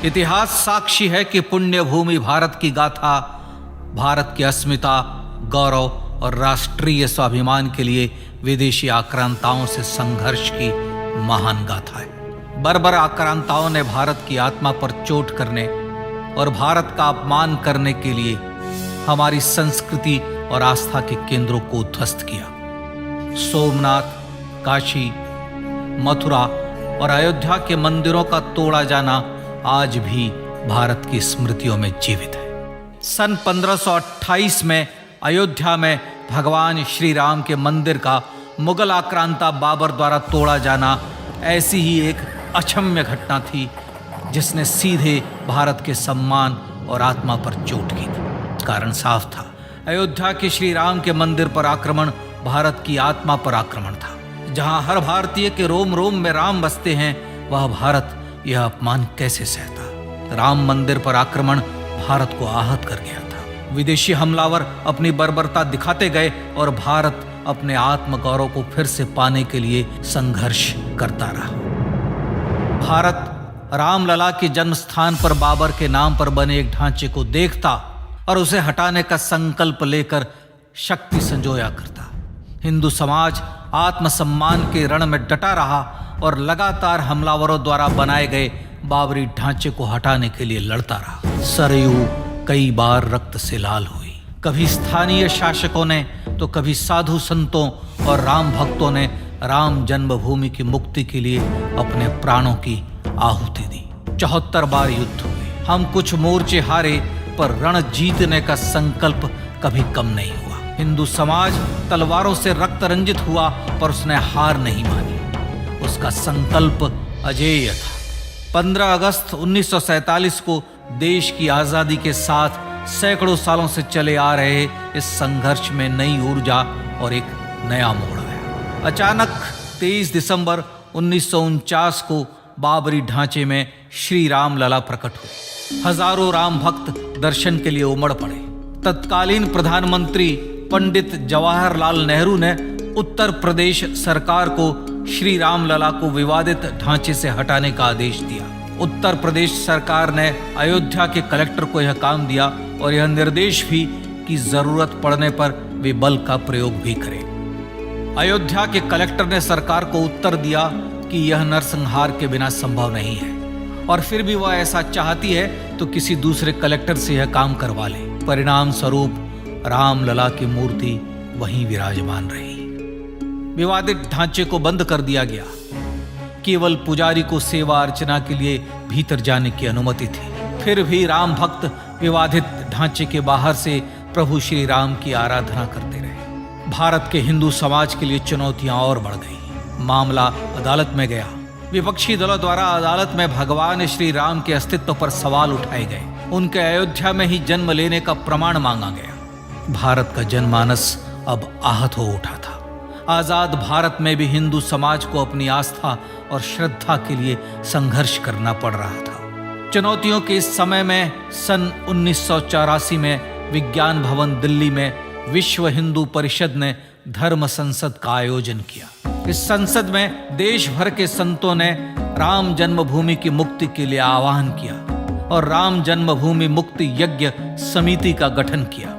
इतिहास साक्षी है कि पुण्य भूमि भारत की गाथा भारत की अस्मिता, गौरव और राष्ट्रीय स्वाभिमान के लिए विदेशी आक्रांताओं से संघर्ष की महान गाथा है। बर्बर आक्रांताओं ने भारत की आत्मा पर चोट करने और भारत का अपमान करने के लिए हमारी संस्कृति और आस्था के केंद्रों को ध्वस्त किया। सोमनाथ, काशी, मथुरा और अयोध्या के मंदिरों का तोड़ा जाना आज भी भारत की स्मृतियों में जीवित है। सन 1528 में अयोध्या में भगवान श्री राम के मंदिर का मुगल आक्रांता बाबर द्वारा तोड़ा जाना ऐसी ही एक अक्षम्य घटना थी जिसने सीधे भारत के सम्मान और आत्मा पर चोट की थी। कारण साफ था, अयोध्या के श्री राम के मंदिर पर आक्रमण भारत की आत्मा पर आक्रमण था। जहां हर भारतीय के रोम रोम में राम बसते हैं, वह भारत यह अपमान कैसे सहता। राम मंदिर पर आक्रमण भारत को आहत कर गया था। विदेशी हमलावर अपनी बर्बरता दिखाते गए और भारत अपने आत्मगौरव को फिर से पाने के लिए संघर्ष करता रहा। भारत रामलला के जन्म स्थान पर बाबर के नाम पर बने एक ढांचे को देखता और उसे हटाने का संकल्प लेकर शक्ति संजोया करता। हिंदू समाज आत्मसम्मान के रण में डटा रहा और लगातार हमलावरों द्वारा बनाए गए बाबरी ढांचे को हटाने के लिए लड़ता रहा। सरयू कई बार रक्त से लाल हुई। कभी स्थानीय शासकों ने तो कभी साधु संतों और राम भक्तों ने राम जन्मभूमि की मुक्ति के लिए अपने प्राणों की आहुति दी। 74 बार युद्ध हुए। हम कुछ मोर्चे हारे, पर रण जीतने का संकल्प कभी कम नहीं हुआ। हिंदू समाज तलवारों से रक्त रंजित हुआ, पर उसने हार नहीं मानी। उसका संकल्प अजेय था। 15 अगस्त 1947 को देश की आजादी के साथ सैकड़ों सालों से चले आ रहे इस संघर्ष में नई ऊर्जा और एक नया मोड़ आया। अचानक 23 दिसंबर 1949 को बाबरी ढांचे में श्री राम लला प्रकट हुए। हजारों राम भक्त दर्शन के लिए उमड़ पड़े। तत्कालीन प्रधानमंत्री पंडित जवाहरलाल नेहरू ने उत्तर प्रदेश सरकार को श्री राम लला को विवादित ढांचे से हटाने का आदेश दिया। उत्तर प्रदेश सरकार ने अयोध्या के कलेक्टर को यह काम दिया और यह निर्देश भी कि जरूरत पड़ने पर वे बल का प्रयोग भी करें। अयोध्या के कलेक्टर ने सरकार को उत्तर दिया कि यह नरसंहार के बिना संभव नहीं है, और फिर भी वह ऐसा चाहती है तो किसी दूसरे कलेक्टर से यह काम करवा ले। परिणाम स्वरूप रामलला की मूर्ति वहीं विराजमान रही। विवादित ढांचे को बंद कर दिया गया। केवल पुजारी को सेवा अर्चना के लिए भीतर जाने की अनुमति थी। फिर भी राम भक्त विवादित ढांचे के बाहर से प्रभु श्री राम की आराधना करते रहे। भारत के हिंदू समाज के लिए चुनौतियां और बढ़ गई। मामला अदालत में गया। विपक्षी दलों द्वारा अदालत में भगवान श्री राम के अस्तित्व पर सवाल उठाए गए। उनके अयोध्या में ही जन्म लेने का प्रमाण मांगा गया। भारत का जनमानस अब आहत हो उठा था। आजाद भारत में भी हिंदू समाज को अपनी आस्था और श्रद्धा के लिए संघर्ष करना पड़ रहा था। चुनौतियों के इस समय में सन 1984 में विज्ञान भवन दिल्ली में विश्व हिंदू परिषद ने धर्म संसद का आयोजन किया। इस संसद में देश भर के संतों ने राम जन्मभूमि की मुक्ति के लिए आह्वान किया और राम जन्मभूमि मुक्ति यज्ञ समिति का गठन किया।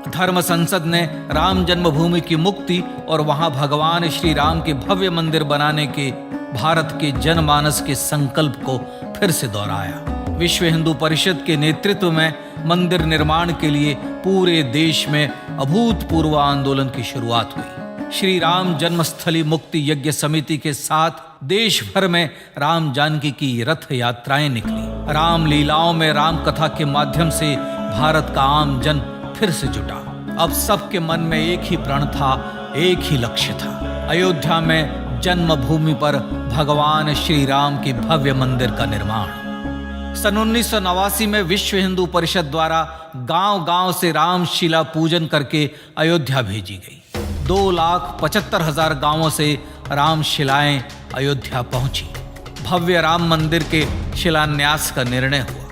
धर्म संसद ने राम जन्मभूमि की मुक्ति और वहां भगवान श्री राम के भव्य मंदिर बनाने के भारत के जनमानस के संकल्प को फिर से दोहराया। विश्व हिंदू परिषद के नेतृत्व में मंदिर निर्माण के लिए पूरे देश में अभूतपूर्व आंदोलन की शुरुआत हुई। श्री राम जन्मस्थली मुक्ति यज्ञ समिति के साथ देश भर में राम जानकी की रथ यात्राएं निकली। राम लीलाओं में राम कथा के माध्यम से भारत का आम जन फिर से जुटा। अब सबके मन में एक ही प्रण था, एक ही लक्ष्य था। अयोध्या में जन्मभूमि पर भगवान श्री राम के भव्य मंदिर का निर्माण। सन 1989 में विश्व हिंदू परिषद द्वारा गांव-गांव से रामशिला पूजन करके अयोध्या भेजी गई। 2,75,000 गांवों से रामशिलाएं अयोध्या पहुंची। भव्य राम मंदिर के शिलान्यास का निर्णय हुआ।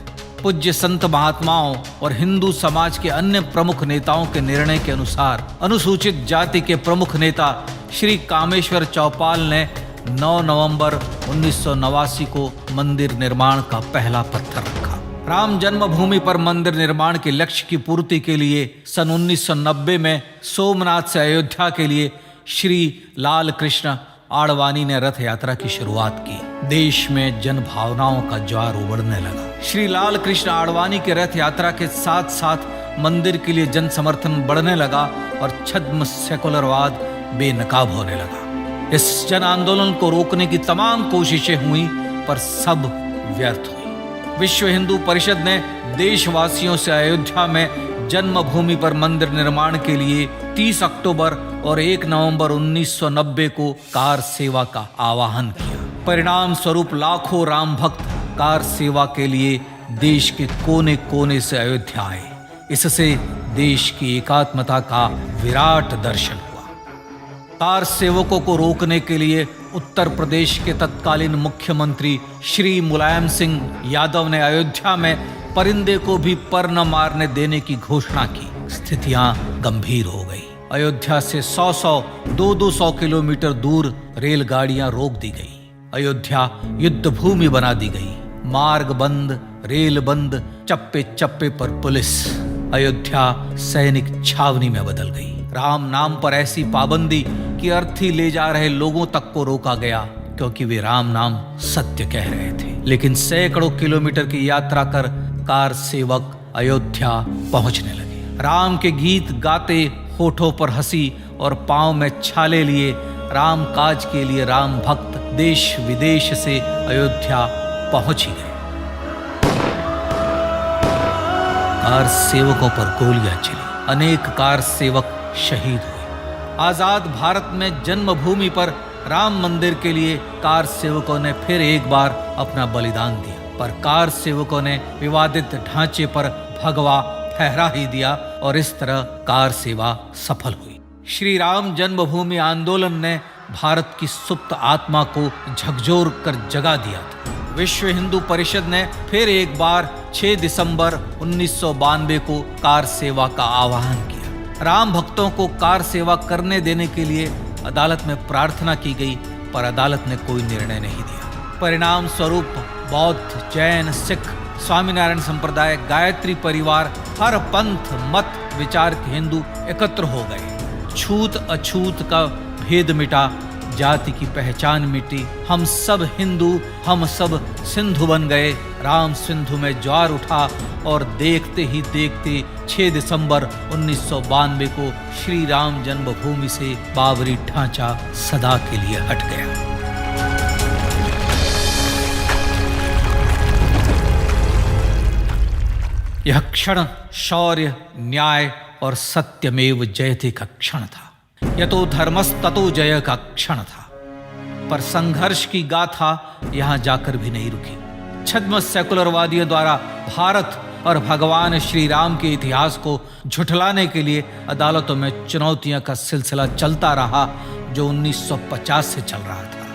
पूज्य संत महात्माओं और हिंदू समाज के अन्य प्रमुख नेताओं के निर्णय के अनुसार अनुसूचित जाति के प्रमुख नेता श्री कामेश्वर चौपाल ने 9 नवंबर 1989 को मंदिर निर्माण का पहला पत्थर रखा। राम जन्मभूमि पर मंदिर निर्माण के लक्ष्य की पूर्ति के लिए सन 1990 में सोमनाथ से अयोध्या के लिए श्री लाल कृष्ण आडवाणी ने रथ यात्रा की शुरुआत की। देश में जन भावनाओं का ज्वार उबड़ने लगा। श्री लाल कृष्ण आडवाणी के रथ यात्रा के साथ साथ मंदिर के लिए जन समर्थन बढ़ने लगा और छद्म सेकुलरवाद बेनकाब होने लगा। इस जन आंदोलन को रोकने की तमाम कोशिशें हुई पर सब व्यर्थ हुई। विश्व हिंदू परिषद ने देशवासियों से अयोध्या में जन्मभूमि पर मंदिर निर्माण के लिए 30 अक्टूबर और 1 नवंबर 1990 को कार सेवा का आह्वान किया। परिणाम स्वरूप लाखों राम भक्त कार सेवा के लिए देश के कोने कोने से अयोध्या आए। इससे देश की एकात्मता का विराट दर्शन हुआ। कार सेवकों को रोकने के लिए उत्तर प्रदेश के तत्कालीन मुख्यमंत्री श्री मुलायम सिंह यादव ने अयोध्या में परिंदे को भी पर न मारने देने की घोषणा की। स्थितियां गंभीर हो गई। अयोध्या से 100 200 किलोमीटर दूर रेलगाड़ियां रोक दी गई। अयोध्या युद्ध भूमि बना दी गई। मार्ग बंद, रेल बंद, चप्पे चप्पे पर पुलिस। अयोध्या सैनिक छावनी में बदल गई। राम नाम पर ऐसी पाबंदी कि अर्थी ले जा रहे लोगों तक को रोका गया क्योंकि वे राम नाम सत्य कह रहे थे। लेकिन सैकड़ों किलोमीटर की यात्रा कर कार सेवक अयोध्या पहुंचने लगे। राम के गीत गाते, होठों पर हंसी और पांव में छाले लिए राम काज के लिए राम भक्त देश विदेश से अयोध्या पहुंच ही गए। कार सेवकों पर गोलियां चली। अनेक कार सेवक शहीद हुए। आजाद भारत में जन्मभूमि पर राम मंदिर के लिए कार सेवकों ने फिर एक बार अपना बलिदान दिया, पर कार सेवकों ने विवादित ढांचे पर भगवा फहरा ही दिया और इस तरह कार सेवा सफल हुई। श्री राम जन्मभूमि आंदोलन ने भारत की सुप्त आत्मा को झकझोर कर जगा दिया था। विश्व हिंदू परिषद ने फिर एक बार 6 दिसंबर 1992 को कार सेवा का आह्वान किया। राम भक्तों को कार सेवा करने देने के लिए अदालत में प्रार्थना की गई, पर अदालत ने कोई निर्णय नहीं दिया। परिणाम स्वरूप बौद्ध, जैन, सिख, स्वामीनारायण संप्रदाय, गायत्री परिवार, हर पंथ मत विचार के हिंदू एकत्र हो गए। छूत अछूत का भेद मिटा, जाति की पहचान मिटी। हम सब हिंदू, हम सब सिंधु बन गए। राम सिंधु में ज्वार उठा और देखते ही देखते 6 दिसंबर 1992 को श्री राम जन्मभूमि से बाबरी ढांचा सदा के लिए हट गया। यह क्षण शौर्य, न्याय और सत्यमेव जयते का क्षण था। यह तो धर्मस्ततो जय का क्षण था। पर संघर्ष की गाथा यहां जाकर भी नहीं रुकी। छद्म सेकुलरवादियों द्वारा भारत और भगवान श्री राम के इतिहास को झुठलाने के लिए अदालतों में चुनौतियों का सिलसिला चलता रहा, जो 1950 से चल रहा था।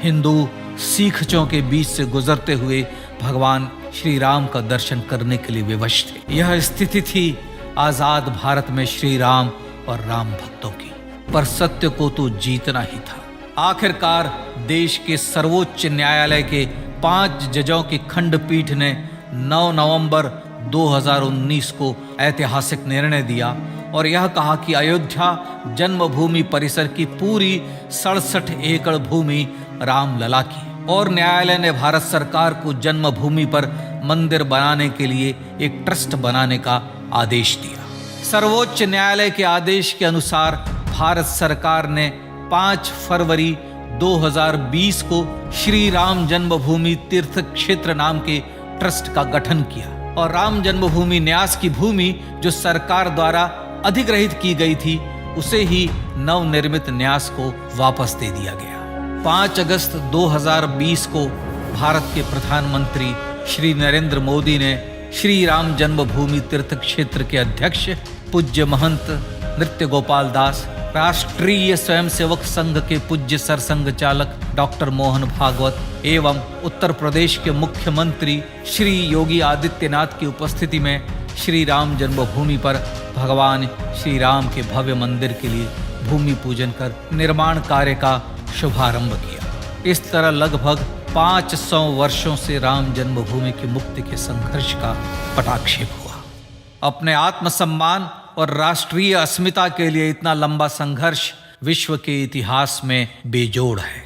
हिंदू सिखों के बीच से गुजरते हुए भगवान श्री राम का दर्शन करने के लिए विवश थे। यह स्थिति थी आजाद भारत में श्री राम और राम भक्तों की। पर सत्य को तो जीतना ही था। आखिरकार देश के सर्वोच्च न्यायालय के 5 जजों की खंडपीठ ने 9 नवंबर 2019 को ऐतिहासिक निर्णय दिया और यह कहा कि अयोध्या जन्मभूमि परिसर की पूरी 67 एकड़ भूमि रामलला की। और न्यायालय ने भारत सरकार को जन्मभूमि पर मंदिर बनाने के लिए एक ट्रस्ट बनाने का आदेश दिया। सर्वोच्च न्यायालय के आदेश के अनुसार भारत सरकार ने 5 फरवरी 2020 को श्री राम जन्मभूमि तीर्थ क्षेत्र नाम के ट्रस्ट का गठन किया और राम जन्मभूमि न्यास की भूमि जो सरकार द्वारा अधिग्रहित की गई थी, उसे ही नवनिर्मित न्यास को वापस दे दिया गया। 5 अगस्त 2020 को भारत के प्रधानमंत्री श्री नरेंद्र मोदी ने श्री राम जन्मभूमि तीर्थ क्षेत्र के अध्यक्ष पूज्य महंत नृत्य गोपाल दास, राष्ट्रीय स्वयंसेवक संघ के पूज्य सरसंघ चालक डॉक्टर मोहन भागवत एवं उत्तर प्रदेश के मुख्यमंत्री श्री योगी आदित्यनाथ की उपस्थिति में श्री राम जन्मभूमि पर भगवान श्री राम के भव्य मंदिर के लिए भूमि पूजन कर निर्माण कार्य का शुभारंभ किया। इस तरह लगभग 500 वर्षों से राम जन्मभूमि की मुक्ति के संघर्ष का पटाक्षेप हुआ। अपने आत्मसम्मान और राष्ट्रीय अस्मिता के लिए इतना लंबा संघर्ष विश्व के इतिहास में बेजोड़ है।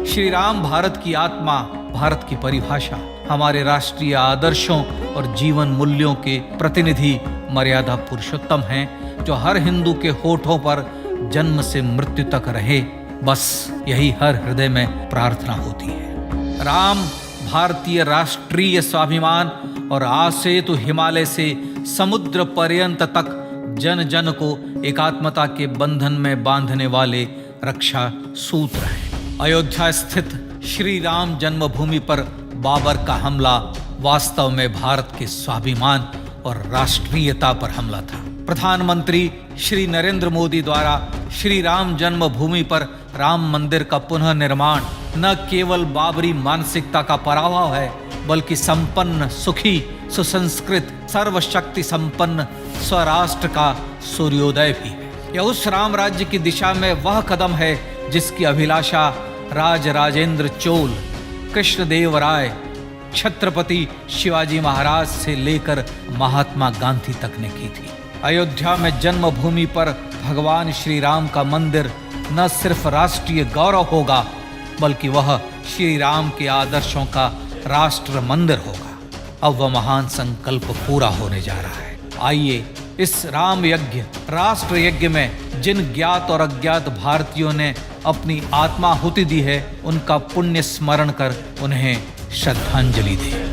श्री राम भारत की आत्मा, भारत की परिभाषा, हमारे राष्ट्रीय आदर्शों और जीवन मूल्यों के प्रतिनिधि मर्यादा पुरुषोत्तम हैं, जो हर हिंदू के होठों पर जन्म से मृत्यु तक रहे। बस यही हर हृदय में प्रार्थना होती है। राम भारतीय राष्ट्रीय स्वाभिमान और आसेतु हिमालय से समुद्र पर्यंत तक जन जन को एकात्मता के बंधन में बांधने वाले रक्षा सूत्र है। अयोध्या स्थित श्री राम जन्मभूमि पर बाबर का हमला वास्तव में भारत के स्वाभिमान और राष्ट्रीयता पर हमला था। प्रधानमंत्री श्री नरेंद्र मोदी द्वारा श्री राम जन्मभूमि पर राम मंदिर का पुनः निर्माण न केवल बाबरी मानसिकता का पराभव है, बल्कि संपन्न, सुखी, सुसंस्कृत, सर्वशक्ति संपन्न स्वराष्ट्र का सूर्योदय भी है। यह उस राम राज्य की दिशा में वह कदम है जिसकी अभिलाषा राज राजेंद्र चोल, कृष्णदेव राय, छत्रपति शिवाजी महाराज से लेकर महात्मा गांधी तक ने की थी। अयोध्या में जन्मभूमि पर भगवान श्री राम का मंदिर न सिर्फ राष्ट्रीय गौरव होगा, बल्कि वह श्री राम के आदर्शों का राष्ट्र मंदिर होगा। अब वह महान संकल्प पूरा होने जा रहा है। आइए इस राम यज्ञ, राष्ट्र यज्ञ में जिन ज्ञात और अज्ञात भारतीयों ने अपनी आत्माहुति दी है, उनका पुण्य स्मरण कर उन्हें श्रद्धांजलि दें।